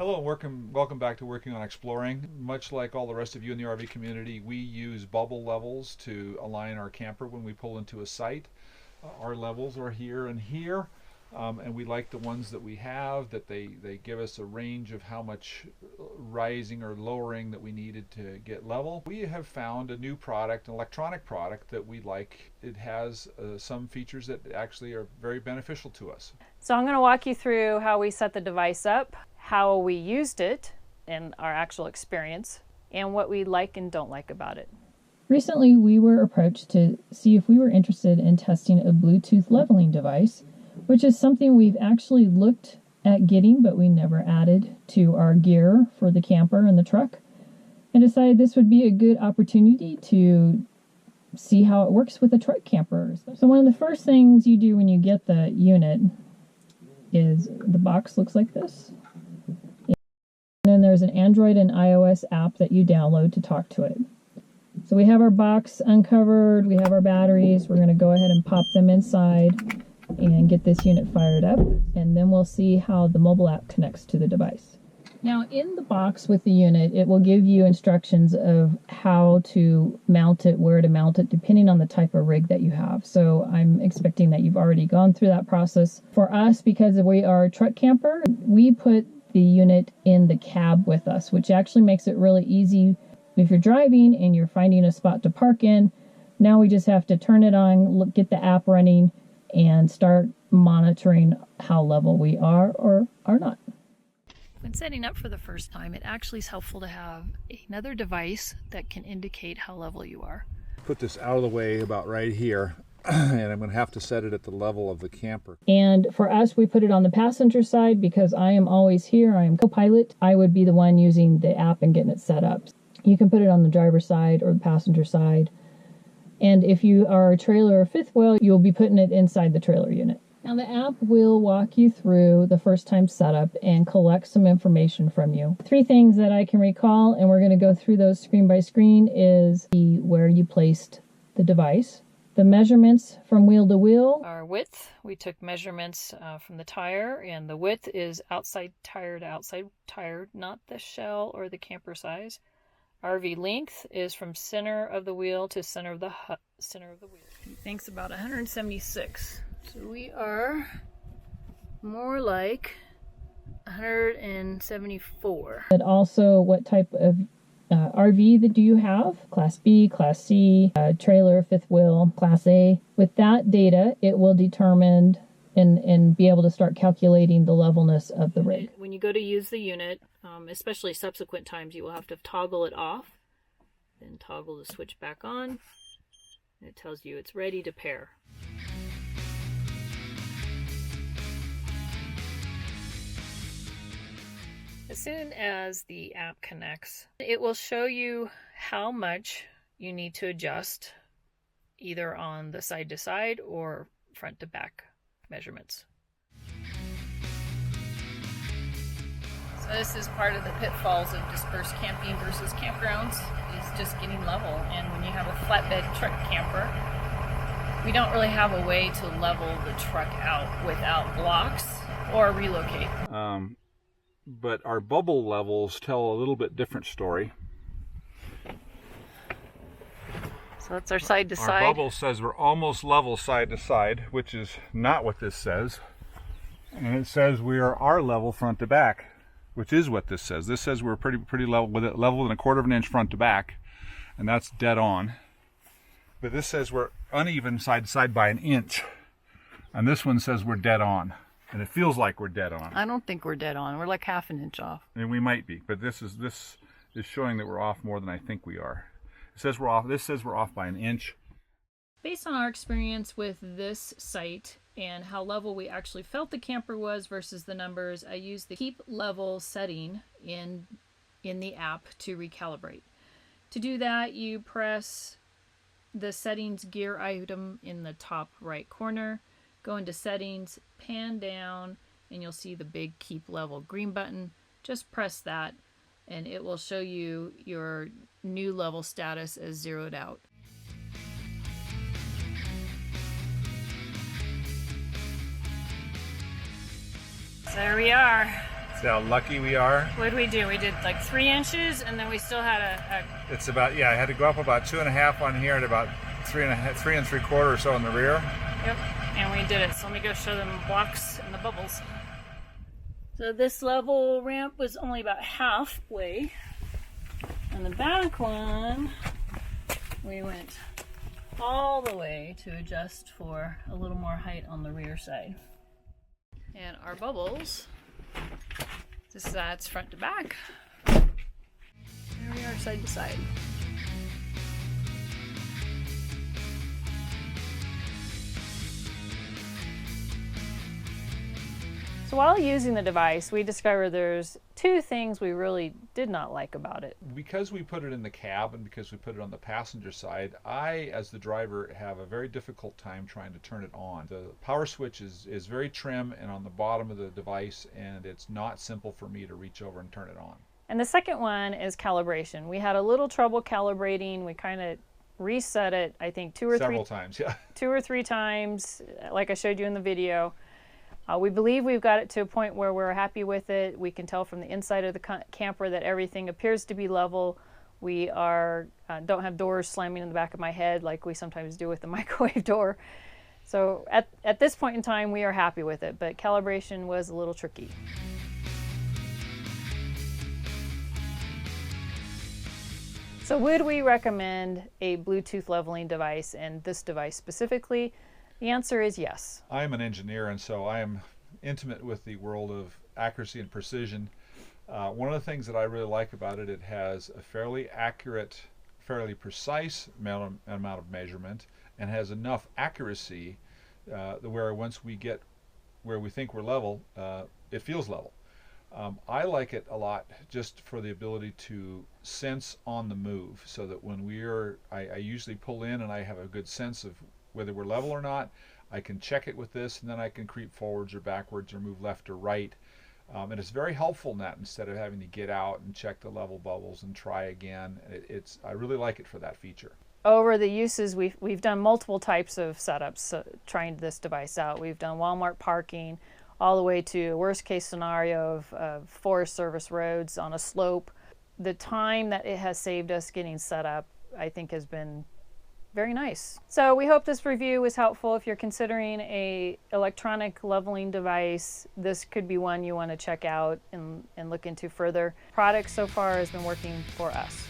Hello and welcome back to Working on Exploring. Much like all the rest of you in the RV community, we use bubble levels to align our camper when we pull into a site. Our levels are here and here, and we like the ones that we have, that they give us a range of how much rising or lowering that we needed to get level. We have found a new product, an electronic product that we like. It has some features that actually are very beneficial to us. So I'm going to walk you through how we set the device up, how we used it in our actual experience, and what we like and don't like about it. Recently, we were approached to see if we were interested in testing a Bluetooth leveling device, which is something we've actually looked at getting, but we never added to our gear for the camper and the truck, and decided this would be a good opportunity to see how it works with a truck camper. So one of the first things you do when you get the unit is the box looks like this. And then there's an Android and iOS app that you download to talk to it. So we have our box uncovered, we have our batteries, we're going to go ahead and pop them inside and get this unit fired up, and then we'll see how the mobile app connects to the device. Now in the box with the unit, it will give you instructions of how to mount it, where to mount it, depending on the type of rig that you have. So I'm expecting that you've already gone through that process. For us, because we are a truck camper, we put the unit in the cab with us, which actually makes it really easy if you're driving and you're finding a spot to park in. Now we just have to turn it on, get the app running, and start monitoring how level we are or are not. When setting up for the first time, it actually is helpful to have another device that can indicate how level you are. Put this out of the way about right here, and I'm going to have to set it at the level of the camper. And for us, we put it on the passenger side because I am always here. I am co-pilot. I would be the one using the app and getting it set up. You can put it on the driver's side or the passenger side. And if you are a trailer or fifth wheel, you'll be putting it inside the trailer unit. Now the app will walk you through the first time setup and collect some information from you. 3 things that I can recall, and we're going to go through those screen by screen, is where you placed the device, the measurements from wheel to wheel. Our width, we took measurements from the tire, and the width is outside tire to outside tire, not the shell or the camper size. RV length is from center of the wheel to center of the wheel. Length's about 176. So we are more like 174. But also what type of RV do you have? Class B, Class C, trailer, fifth wheel, Class A. With that data, it will determine and be able to start calculating the levelness of the rig. When you go to use the unit, especially subsequent times, you will have to toggle it off, then toggle the switch back on, and it tells you it's ready to pair. As soon as the app connects, it will show you how much you need to adjust, either on the side to side or front to back measurements. So this is part of the pitfalls of dispersed camping versus campgrounds, is just getting level. And when you have a flatbed truck camper, we don't really have a way to level the truck out without blocks or relocate. But our bubble levels tell a little bit different story. So that's our side to side. Our bubble says we're almost level side to side, which is not what this says. And it says we are our level front to back, which is what this says. This says we're pretty level, with it level and 1/4 of an inch front to back, and that's dead on. But this says we're uneven side to side by 1 inch, and this one says we're dead on. And it feels like we're dead on. I don't think we're dead on. We're like 1/2 inch off. And we might be, but this is showing that we're off more than I think we are. It says we're off. This says we're off by 1 inch. Based on our experience with this site and how level we actually felt the camper was versus the numbers, I used the keep level setting in the app to recalibrate. To do that, you press the settings gear item in the top right corner, go into settings, pan down, and you'll see the big keep level green button. Just press that and it will show you your new level status as zeroed out. There we are. See how lucky we are? What did we do? We did like 3 inches, and then we still had It's about, yeah, I had to go up about 2.5 on here and about 3 3¾ or so in the rear. Yep, and we did it. So let me go show them blocks and the bubbles. So this level ramp was only about halfway. And the back one, we went all the way to adjust for a little more height on the rear side. And our bubbles, that's front to back. There we are, side to side. So while using the device, we discovered there's 2 things we really did not like about it. Because we put it in the cab and because we put it on the passenger side, I, as the driver, have a very difficult time trying to turn it on. The power switch is very trim and on the bottom of the device, and it's not simple for me to reach over and turn it on. And the second one is calibration. We had a little trouble calibrating. We kind of reset it, I think, Several times, yeah. 2 or 3 times, like I showed you in the video. We believe we've got it to a point where we're happy with it. We can tell from the inside of the camper that everything appears to be level. We don't have doors slamming in the back of my head like we sometimes do with the microwave door. So at this point in time, we are happy with it, but calibration was a little tricky. So would we recommend a Bluetooth leveling device, and this device specifically? The answer is yes. I'm an engineer, and so I am intimate with the world of accuracy and precision. One of the things that I really like about it, it has a fairly accurate, fairly precise amount of measurement, and has enough accuracy where once we get where we think we're level, it feels level. I like it a lot just for the ability to sense on the move, so that when I usually pull in and I have a good sense of whether we're level or not. I can check it with this, and then I can creep forwards or backwards or move left or right. And it's very helpful in that, instead of having to get out and check the level bubbles and try again. I really like it for that feature. Over the uses, we've done multiple types of setups trying this device out. We've done Walmart parking, all the way to a worst case scenario of Forest Service roads on a slope. The time that it has saved us getting set up, I think, has been very nice. So we hope this review was helpful. If you're considering a electronic leveling device, this could be one you want to check out and look into further. Product so far has been working for us.